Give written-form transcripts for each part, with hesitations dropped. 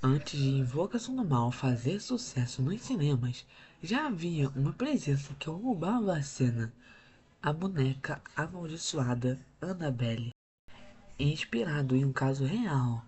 Antes de Invocação do Mal fazer sucesso nos cinemas, já havia uma presença que roubava a cena: a boneca amaldiçoada Annabelle. Inspirado em um caso real,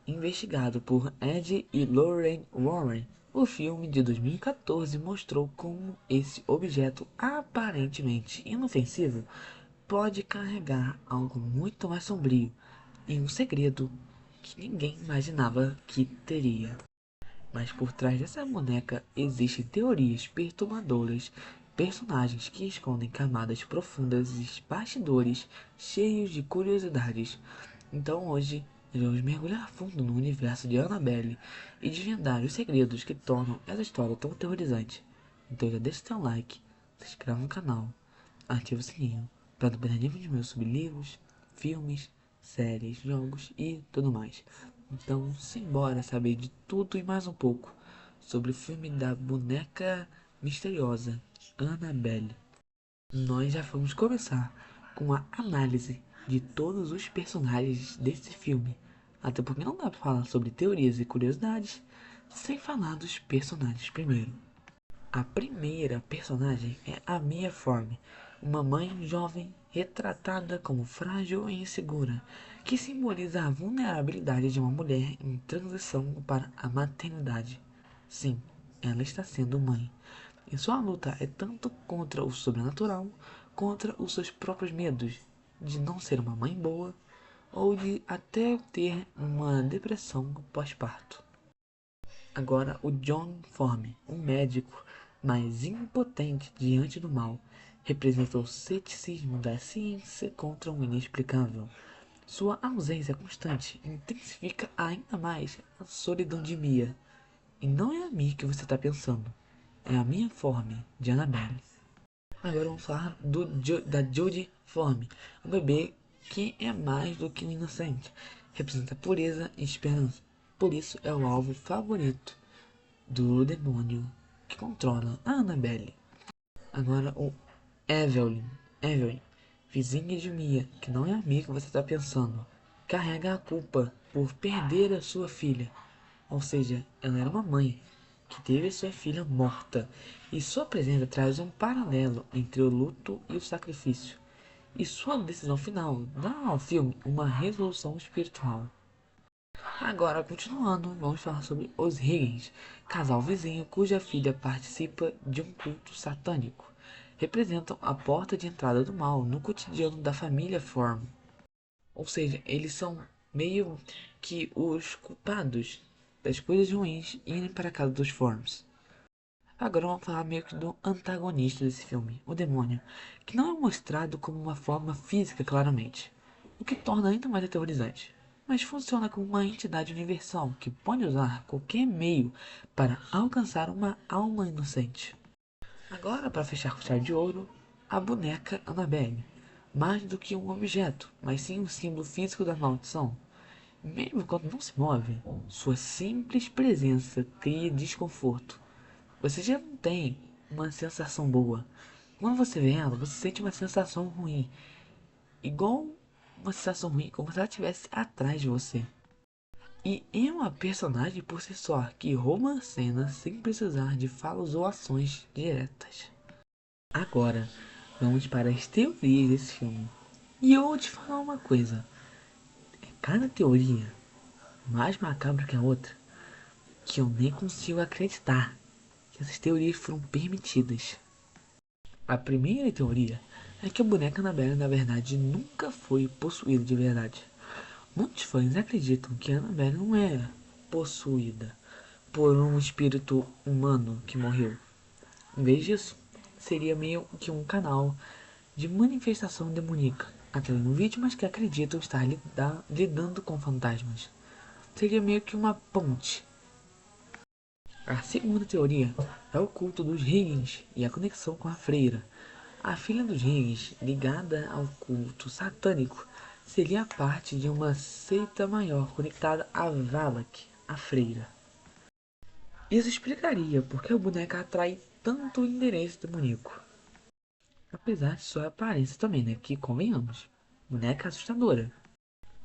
investigado por Ed e Lorraine Warren, o filme de 2014 mostrou como esse objeto aparentemente inofensivo pode carregar algo muito mais sombrio e um segredo que ninguém imaginava que teria. Mas por trás dessa boneca existem teorias perturbadoras, personagens que escondem camadas profundas e bastidores cheios de curiosidades. Então hoje nós vamos mergulhar fundo no universo de Annabelle e desvendar os segredos que tornam essa história tão aterrorizante. Então já deixa seu like, se inscreve no canal, ativa o sininho para não perder nenhum dos meus sobre livros, filmes, séries, jogos e tudo mais. Então, simbora saber de tudo e mais um pouco sobre o filme da boneca misteriosa Annabelle. Nós já vamos começar com a análise de todos os personagens desse filme, até porque não dá para falar sobre teorias e curiosidades sem falar dos personagens primeiro. A primeira personagem é a Mia Form, uma mãe jovem retratada como frágil e insegura, que simboliza a vulnerabilidade de uma mulher em transição para a maternidade. Sim, ela está sendo mãe, e sua luta é tanto contra o sobrenatural, contra os seus próprios medos de não ser uma mãe boa ou de até ter uma depressão pós-parto. Agora o John Form, um médico, mas impotente diante do mal, representa o ceticismo da ciência contra o inexplicável. Sua ausência constante intensifica ainda mais a solidão de Mia. E não é a Mia que você está pensando, é a Mia Form, de Annabelle. Agora vamos falar da Jodie Form, um bebê que é mais do que um inocente, representa pureza e esperança. Por isso é o alvo favorito do demônio que controla a Annabelle. Agora o Evelyn, vizinha de Mia, que não é a Mia que você está pensando, carrega a culpa por perder a sua filha. Ou seja, ela era uma mãe que teve a sua filha morta, e sua presença traz um paralelo entre o luto e o sacrifício. E sua decisão final dá ao filme uma resolução espiritual. Agora, continuando, vamos falar sobre os Higgins, casal vizinho cuja filha participa de um culto satânico. Representam a porta de entrada do mal no cotidiano da família Form. Ou seja, eles são meio que os culpados das coisas ruins irem para a casa dos Forms. Agora vamos falar meio que do antagonista desse filme, o demônio, que não é mostrado como uma forma física claramente, o que torna ainda mais aterrorizante, mas funciona como uma entidade universal que pode usar qualquer meio para alcançar uma alma inocente. Agora, para fechar com chave de ouro, a boneca Annabelle, mais do que um objeto, mas sim um símbolo físico da maldição. Mesmo quando não se move, sua simples presença cria desconforto. Você já não tem uma sensação boa. Quando você vê ela, você sente uma sensação ruim. Igual uma sensação ruim, como se ela estivesse atrás de você. E é uma personagem por si só, que rouba a cena sem precisar de falas ou ações diretas. Agora, vamos para as teorias desse filme. E eu vou te falar uma coisa. Cada teoria mais macabra que a outra, que eu nem consigo acreditar que essas teorias foram permitidas. A primeira teoria é que a boneca Annabelle na verdade nunca foi possuída de verdade. Muitos fãs acreditam que a Annabelle não é possuída por um espírito humano que morreu. Em vez disso, seria meio que um canal de manifestação demoníaca, atraindo vítimas que acreditam estar lidando com fantasmas. Seria meio que uma ponte. A segunda teoria é o culto dos Higgins e a conexão com a freira. A filha dos Higgins, ligada ao culto satânico, seria parte de uma seita maior conectada a Valak, a freira. Isso explicaria porque a boneca atrai tanto o endereço demoníaco. Apesar de sua aparência também, né? Que convenhamos, boneca assustadora.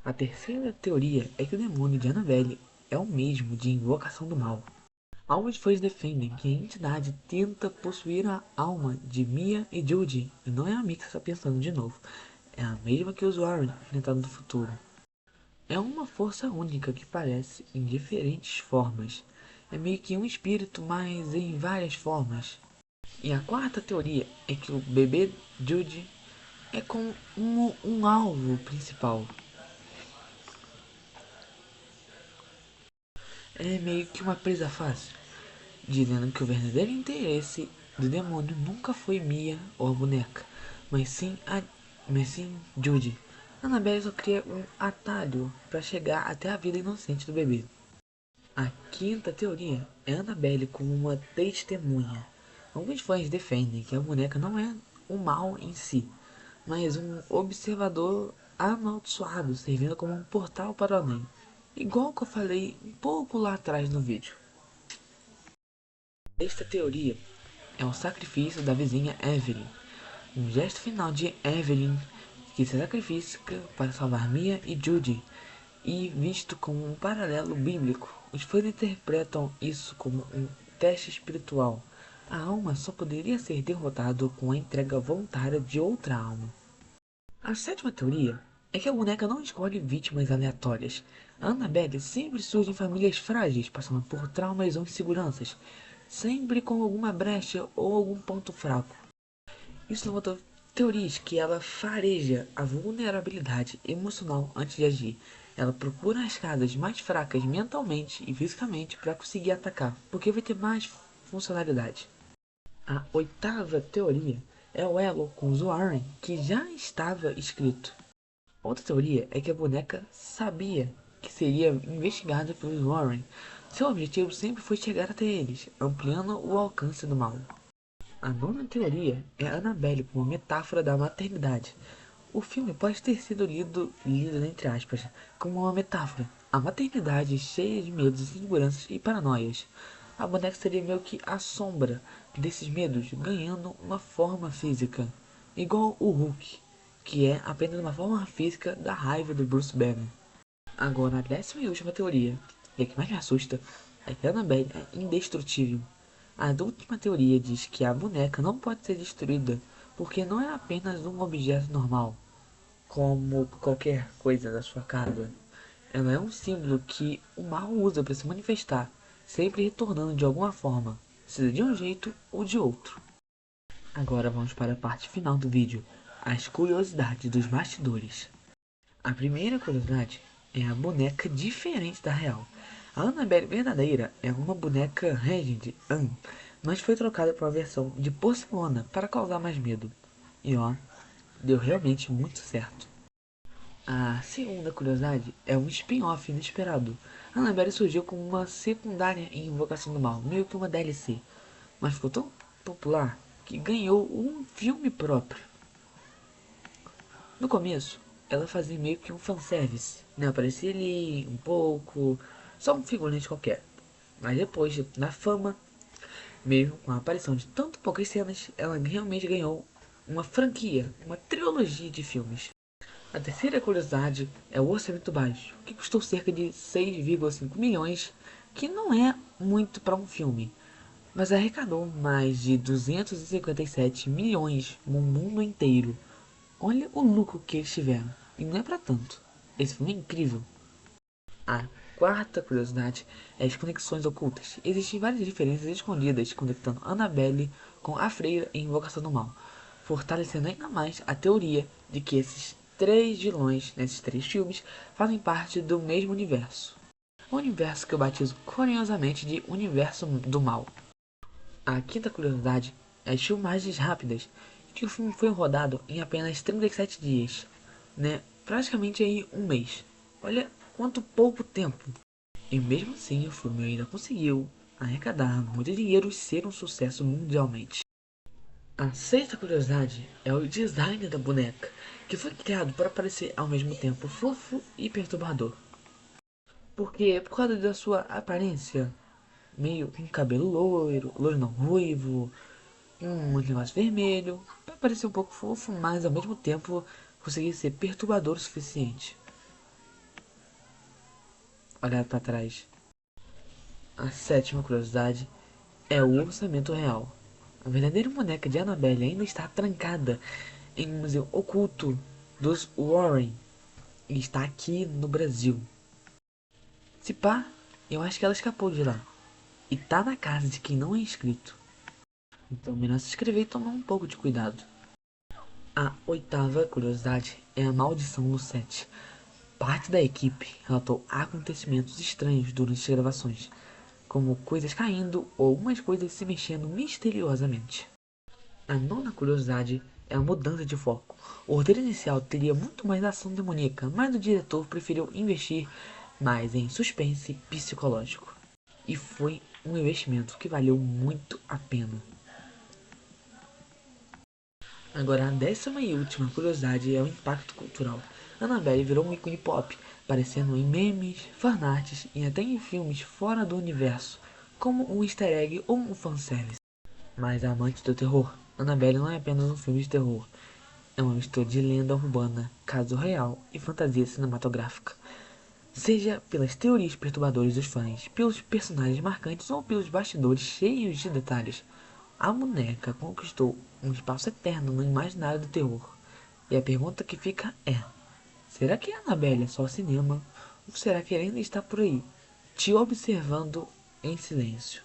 A terceira teoria é que o demônio de Annabelle é o mesmo de Invocação do Mal. Alguns fãs defendem que a entidade tenta possuir a alma de Mia e Judy, e não é a Mia que está pensando de novo, é a mesma que os Warren enfrentaram no futuro. É uma força única que aparece em diferentes formas. É meio que um espírito, mas em várias formas. E a quarta teoria é que o bebê Judy é como um alvo principal. É meio que uma presa fácil, dizendo que o verdadeiro interesse do demônio nunca foi Mia ou a boneca, mas sim Judy. Annabelle só cria um atalho para chegar até a vida inocente do bebê. A quinta teoria é Annabelle como uma testemunha. Alguns fãs defendem que a boneca não é o mal em si, mas um observador amaldiçoado servindo como um portal para o além. Igual que eu falei um pouco lá atrás no vídeo. Esta teoria é o sacrifício da vizinha Evelyn, um gesto final de Evelyn que se sacrifica para salvar Mia e Judy, e visto como um paralelo bíblico. Os fãs interpretam isso como um teste espiritual. A alma só poderia ser derrotada com a entrega voluntária de outra alma. A sétima teoria é que a boneca não escolhe vítimas aleatórias. A Annabelle sempre surge em famílias frágeis, passando por traumas ou inseguranças, sempre com alguma brecha ou algum ponto fraco. Isso levanta teorias que ela fareja a vulnerabilidade emocional antes de agir. Ela procura as casas mais fracas mentalmente e fisicamente para conseguir atacar, porque vai ter mais funcionalidade. A oitava teoria é o elo com os Warren, que já estava escrito. Outra teoria é que a boneca sabia que seria investigada pelos Warren. Seu objetivo sempre foi chegar até eles, ampliando o alcance do mal. A nona teoria é Annabelle como metáfora da maternidade. O filme pode ter sido lido entre aspas, como uma metáfora. A maternidade cheia de medos, inseguranças e paranoias. A boneca seria meio que a sombra desses medos, ganhando uma forma física, igual o Hulk, que é apenas uma forma física da raiva do Bruce Banner. Agora, a décima e última teoria, e a que mais me assusta, é que Annabelle é indestrutível. A última teoria diz que a boneca não pode ser destruída porque não é apenas um objeto normal, como qualquer coisa da sua casa. Ela é um símbolo que o mal usa para se manifestar, sempre retornando de alguma forma, seja de um jeito ou de outro. Agora vamos para a parte final do vídeo, as curiosidades dos bastidores. A primeira curiosidade é a boneca diferente da real. A Annabelle verdadeira é uma boneca Regent Anne, mas foi trocada por uma versão de porcelana para causar mais medo. E ó, deu realmente muito certo. A segunda curiosidade é um spin-off inesperado. A Annabelle surgiu como uma secundária em Invocação do Mal, meio que uma DLC, mas ficou tão popular que ganhou um filme próprio. No começo, ela fazia meio que um fanservice, né? Aparecia ali um pouco, só um figurante qualquer. Mas depois, na fama, mesmo com a aparição de tanto poucas cenas, ela realmente ganhou uma franquia, uma trilogia de filmes. A terceira curiosidade é o orçamento baixo, que custou cerca de 6,5 milhões, que não é muito para um filme, mas arrecadou mais de 257 milhões no mundo inteiro. Olha o lucro que eles tiveram, e não é para tanto. Esse filme é incrível. A quarta curiosidade é as conexões ocultas. Existem várias diferenças escondidas conectando Annabelle com a freira em Invocação do Mal, fortalecendo ainda mais a teoria de que esses três vilões nesses três filmes fazem parte do mesmo universo. O universo que eu batizo carinhosamente de Universo do Mal. A quinta curiosidade é as filmagens rápidas, que o filme foi rodado em apenas 37 dias, né? Praticamente aí um mês. Olha quanto pouco tempo. E mesmo assim o filme ainda conseguiu arrecadar muito dinheiro e ser um sucesso mundialmente. A sexta curiosidade é o design da boneca, que foi criado para parecer ao mesmo tempo fofo e perturbador. Porque por causa da sua aparência, meio com cabelo loiro, loiro não, ruivo, um negócio vermelho, para parecer um pouco fofo, mas ao mesmo tempo conseguir ser perturbador o suficiente. Olhar para trás. A sétima curiosidade é o orçamento real. A verdadeira boneca de Annabelle ainda está trancada em um museu oculto dos Warren e está aqui no Brasil. Se pá, eu acho que ela escapou de lá e tá na casa de quem não é inscrito. Então melhor se inscrever e tomar um pouco de cuidado. A oitava curiosidade é a maldição no set. Parte da equipe relatou acontecimentos estranhos durante as gravações, como coisas caindo ou umas coisas se mexendo misteriosamente. A nona curiosidade é a mudança de foco. O roteiro inicial teria muito mais ação demoníaca, mas o diretor preferiu investir mais em suspense psicológico. E foi um investimento que valeu muito a pena. Agora, a décima e última curiosidade é o impacto cultural. Annabelle virou um ícone pop, aparecendo em memes, fanarts e até em filmes fora do universo, como um easter egg ou um fanservice. Mas amante do terror, Annabelle não é apenas um filme de terror. É uma mistura de lenda urbana, caso real e fantasia cinematográfica. Seja pelas teorias perturbadoras dos fãs, pelos personagens marcantes ou pelos bastidores cheios de detalhes, a boneca conquistou um espaço eterno no imaginário do terror. E a pergunta que fica é: será que Annabelle é só cinema? Ou será que ele ainda está por aí, te observando em silêncio?